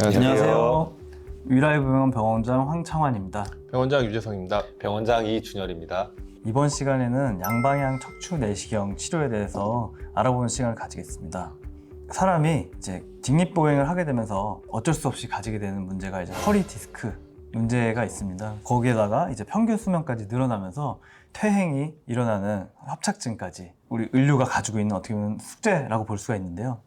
안녕하세요. 위라이브병원 병원장 황창환입니다. 병원장 유재성입니다. 병원장 이준열입니다. 이번 시간에는 양방향 척추 내시경 치료에 대해서 알아보는 시간을 가지겠습니다. 사람이 이제 직립보행을 하게 되면서 어쩔 수 없이 가지게 되는 문제가 이제 허리 디스크 문제가 있습니다. 거기에다가 이제 평균 수명까지 늘어나면서 퇴행이 일어나는 협착증까지 우리 인류가 가지고 있는 어떻게 보면 숙제라고 볼 수가 있는데요.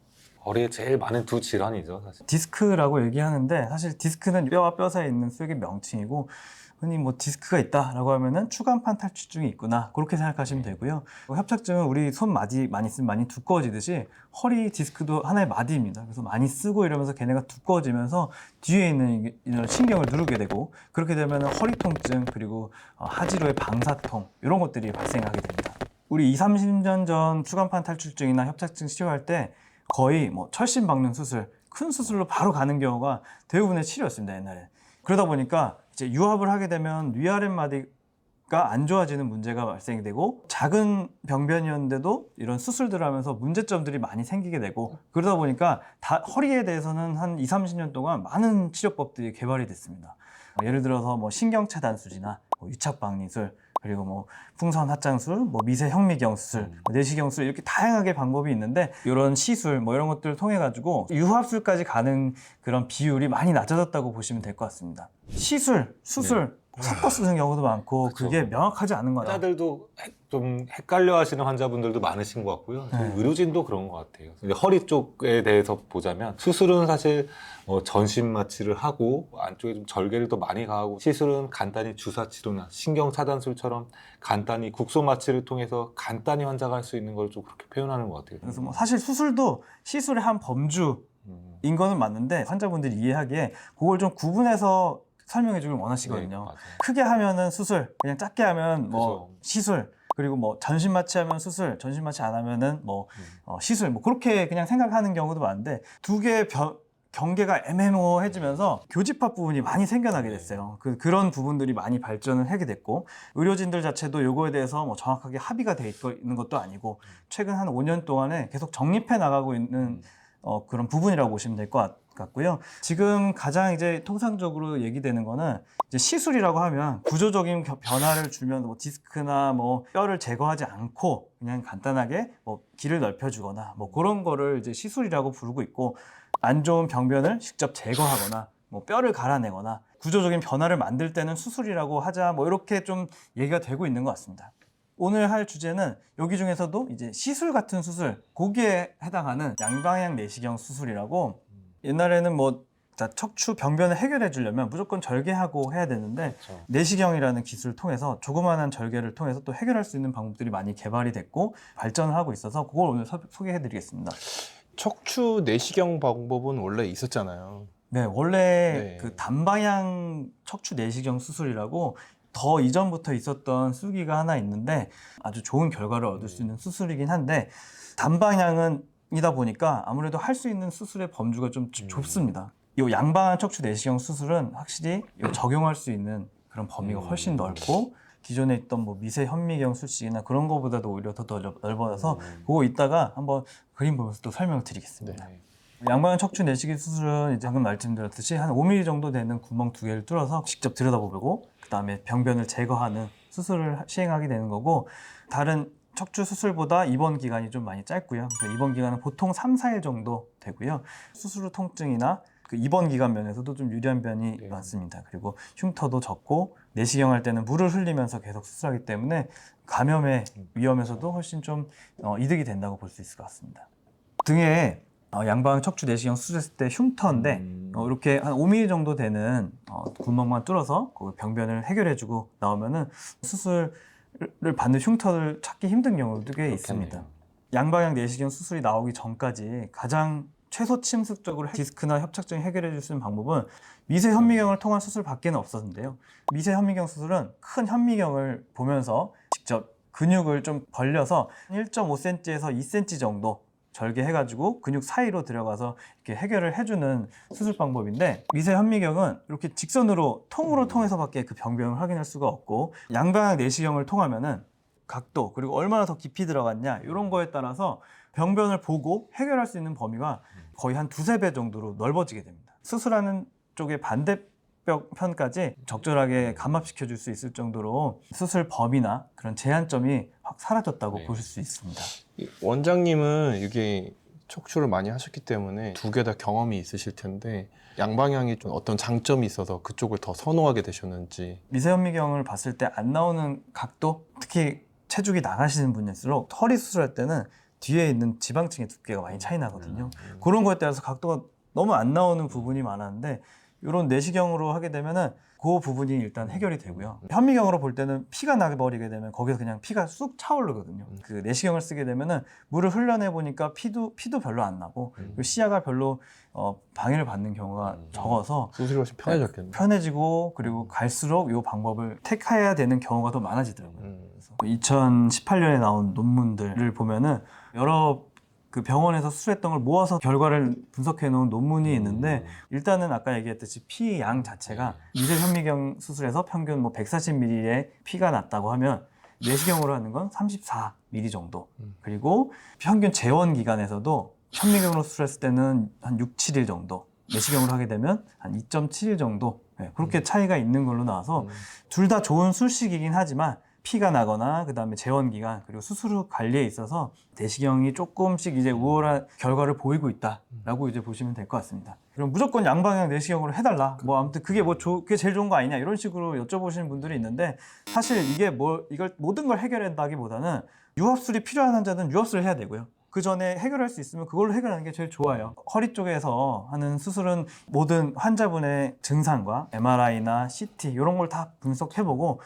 허리에 제일 많은 두 질환이죠, 사실. 디스크라고 얘기하는데 사실 디스크는 뼈와 뼈 사이에 있는 쇠의 명칭이고 흔히 뭐 디스크가 있다라고 하면은 추간판 탈출증이 있구나 그렇게 생각하시면 되고요. 협착증은 우리 손 마디 많이 쓰면 많이 두꺼워지듯이 허리 디스크도 하나의 마디입니다. 그래서 많이 쓰고 이러면서 걔네가 두꺼워지면서 뒤에 있는 이런 신경을 누르게 되고 그렇게 되면 허리 통증 그리고 하지로의 방사통 이런 것들이 발생하게 됩니다. 우리 20-30년 전 추간판 탈출증이나 협착증 치료할 때 거의 뭐 철심 박는 수술, 큰 수술로 바로 가는 경우가 대부분의 치료였습니다, 옛날에. 그러다 보니까 이제 유압을 하게 되면 위아랫 마디가 안 좋아지는 문제가 발생이 되고 작은 병변이었는데도 이런 수술들을 하면서 문제점들이 많이 생기게 되고 그러다 보니까 허리에 대해서는 한 20-30년 동안 많은 치료법들이 개발이 됐습니다. 예를 들어서 뭐 신경차단 수지나 유착박리술 그리고 뭐 풍선 합장술, 뭐 미세 현미경 수술, 내시경 수술 이렇게 다양하게 방법이 있는데 이런 시술 뭐 이런 것들을 통해 가지고 유합술까지 가는 그런 비율이 많이 낮아졌다고 보시면 될 것 같습니다. 시술, 수술 섞어 쓰는 경우도 많고 그쵸. 그게 명확하지 않은 거죠. 환자들도 좀 헷갈려 하시는 환자분들도 많으신 것 같고요. 네. 의료진도 그런 것 같아요. 근데 허리 쪽에 대해서 보자면 수술은 사실 전신 마취를 하고 안쪽에 좀 절개를 더 많이 가하고 시술은 간단히 주사 치료나 신경 차단술처럼 간단히 국소 마취를 통해서 간단히 환자가 할 수 있는 걸 좀 그렇게 표현하는 것 같아요. 그래서 뭐 사실 수술도 시술의 한 범주인 거는 맞는데 환자분들이 이해하기에 그걸 좀 구분해서 설명해 주길 원하시거든요. 네, 맞아요. 크게 하면은 수술, 그냥 작게 하면 뭐 그죠. 시술, 그리고 뭐 전신 마취하면 수술, 전신 마취 안 하면은 뭐 시술, 뭐 그렇게 그냥 생각하는 경우도 많은데 두 개의 경계가 애매모호해지면서 교집합 부분이 많이 생겨나게 됐어요. 그런 부분들이 많이 발전을 하게 됐고 의료진들 자체도 요거에 대해서 뭐 정확하게 합의가 돼 있는 것도 아니고 최근 한 5년 동안에 계속 정립해 나가고 있는 그런 부분이라고 보시면 될 것 같고요. 지금 가장 이제 통상적으로 얘기되는 거는 이제 시술이라고 하면 구조적인 변화를 주면 뭐 디스크나 뭐 뼈를 제거하지 않고 그냥 간단하게 뭐 길을 넓혀주거나 뭐 그런 거를 이제 시술이라고 부르고 있고 안 좋은 병변을 직접 제거하거나 뭐 뼈를 갈아내거나 구조적인 변화를 만들 때는 수술이라고 하자 뭐 이렇게 좀 얘기가 되고 있는 것 같습니다. 오늘 할 주제는 여기 중에서도 이제 시술 같은 수술, 거기에 해당하는 양방향 내시경 수술이라고 옛날에는 뭐 척추 병변을 해결해 주려면 무조건 절개하고 해야 되는데 그렇죠. 내시경이라는 기술을 통해서 조그마한 절개를 통해서 또 해결할 수 있는 방법들이 많이 개발이 됐고 발전을 하고 있어서 그걸 오늘 소개해 드리겠습니다. 척추 내시경 방법은 원래 있었잖아요. 네, 원래 네. 그 단방향 척추 내시경 수술이라고 더 이전부터 있었던 수기가 하나 있는데 아주 좋은 결과를 얻을 수 있는 수술이긴 한데 단방향이다 보니까 아무래도 할 수 있는 수술의 범주가 좀 좁습니다. 이 양방향 척추 내시경 수술은 확실히 적용할 수 있는 그런 범위가 훨씬 넓고 기존에 있던 뭐 미세 현미경 수식이나 그런 거보다도 오히려 더 넓어서 그거 이따가 한번 그림 보면서 또 설명을 드리겠습니다. 네. 양방향 척추 내시경 수술은 이제 방금 말씀드렸듯이 한 5mm 정도 되는 구멍 2개를 뚫어서 직접 들여다보고 그 다음에 병변을 제거하는 수술을 시행하게 되는 거고 다른 척추 수술보다 입원 기간이 좀 많이 짧고요. 그래서 입원 기간은 보통 3-4일 정도 되고요. 수술 후 통증이나 그 입원 기간 면에서도 좀 유리한 면이 많습니다. 그리고 흉터도 적고 내시경 할 때는 물을 흘리면서 계속 수술하기 때문에 감염의 위험에서도 훨씬 좀 이득이 된다고 볼 수 있을 것 같습니다. 등에 양방향 척추 내시경 수술했을 때 흉터인데 이렇게 한 5mm 정도 되는 구멍만 뚫어서 그 병변을 해결해주고 나오면은 수술을 받는 흉터를 찾기 힘든 경우도 꽤 있습니다. 양방향 내시경 수술이 나오기 전까지 가장 최소 침습적으로 디스크나 협착증 해결해 줄 수 있는 방법은 미세 현미경을 통한 수술밖에는 없었는데요. 미세 현미경 수술은 큰 현미경을 보면서 직접 근육을 좀 벌려서 1.5cm에서 2cm 정도 절개해가지고 근육 사이로 들어가서 이렇게 해결을 해주는 수술 방법인데 미세 현미경은 이렇게 직선으로 통으로 통해서밖에 그 병변을 확인할 수가 없고 양방향 내시경을 통하면은 각도 그리고 얼마나 더 깊이 들어갔냐 이런 거에 따라서 병변을 보고 해결할 수 있는 범위가 거의 한 2-3배 정도로 넓어지게 됩니다. 수술하는 쪽의 반대편까지 적절하게 감압시켜 줄 수 있을 정도로 수술 범위나 그런 제한점이 확 사라졌다고 네. 보실 수 있습니다. 원장님은 이게 척추를 많이 하셨기 때문에 두 개 다 경험이 있으실 텐데 양방향이 좀 어떤 장점이 있어서 그쪽을 더 선호하게 되셨는지. 미세현미경을 봤을 때 안 나오는 각도, 특히 체중이 나가시는 분일수록 허리 수술할 때는 뒤에 있는 지방층의 두께가 많이 차이 나거든요. 그런 거에 따라서 각도가 너무 안 나오는 부분이 많았는데 이런 내시경으로 하게 되면은 그 부분이 일단 해결이 되고요. 현미경으로 볼 때는 피가 나버리게 되면 거기서 그냥 피가 쑥 차오르거든요. 그 내시경을 쓰게 되면은 물을 흘려내 보니까 피도 별로 안 나고 그리고 시야가 별로 방해를 받는 경우가 적어서 수술이 훨씬 편해졌겠네요. 편해지고 그리고 갈수록 이 방법을 택해야 되는 경우가 더 많아지더라고요. 음. 그래서 2018년에 나온 논문들을 보면은 여러 그 병원에서 수술했던 걸 모아서 결과를 분석해 놓은 논문이 있는데 일단은 아까 얘기했듯이 피 양 자체가 미세현미경 수술에서 평균 뭐 140ml의 피가 났다고 하면 내시경으로 하는 건 34ml 정도. 그리고 평균 재원 기간에서도 현미경으로 수술했을 때는 한 6, 7일 정도. 내시경으로 하게 되면 한 2.7일 정도. 네, 그렇게 차이가 있는 걸로 나와서 둘 다 좋은 술식이긴 하지만 피가 나거나 그 다음에 재원 기간 그리고 수술 후 관리에 있어서 내시경이 조금씩 이제 우월한 결과를 보이고 있다라고 이제 보시면 될 것 같습니다. 그럼 무조건 양방향 내시경으로 해달라. 뭐 아무튼 그게 그게 제일 좋은 거 아니냐 이런 식으로 여쭤보시는 분들이 있는데 사실 이게 이걸 모든 걸 해결한다기보다는 유합술이 필요한 환자는 유합술을 해야 되고요. 그 전에 해결할 수 있으면 그걸로 해결하는 게 제일 좋아요. 허리 쪽에서 하는 수술은 모든 환자분의 증상과 MRI나 CT 이런 걸 다 분석해보고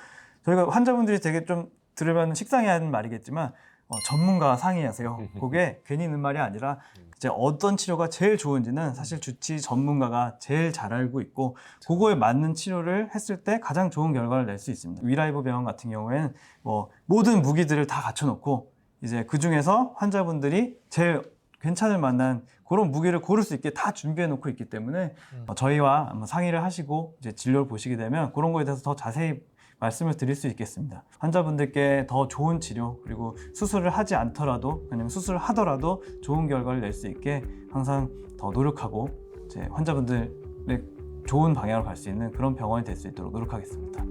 저희가 환자분들이 되게 좀 들으면 식상해하는 말이겠지만 전문가와 상의하세요. 그게 괜히 있는 말이 아니라 이제 어떤 치료가 제일 좋은지는 사실 주치 전문가가 제일 잘 알고 있고 그거에 맞는 치료를 했을 때 가장 좋은 결과를 낼 수 있습니다. 위라이브 병원 같은 경우에는 뭐 모든 무기들을 다 갖춰놓고 이제 그 중에서 환자분들이 제일 괜찮을 만한 그런 무기를 고를 수 있게 다 준비해 놓고 있기 때문에 저희와 한번 상의를 하시고 이제 진료를 보시게 되면 그런 거에 대해서 더 자세히 말씀을 드릴 수 있겠습니다. 환자분들께 더 좋은 치료 그리고 수술을 하지 않더라도 그냥 수술을 하더라도 좋은 결과를 낼 수 있게 항상 더 노력하고 이제 환자분들의 좋은 방향으로 갈 수 있는 그런 병원이 될 수 있도록 노력하겠습니다.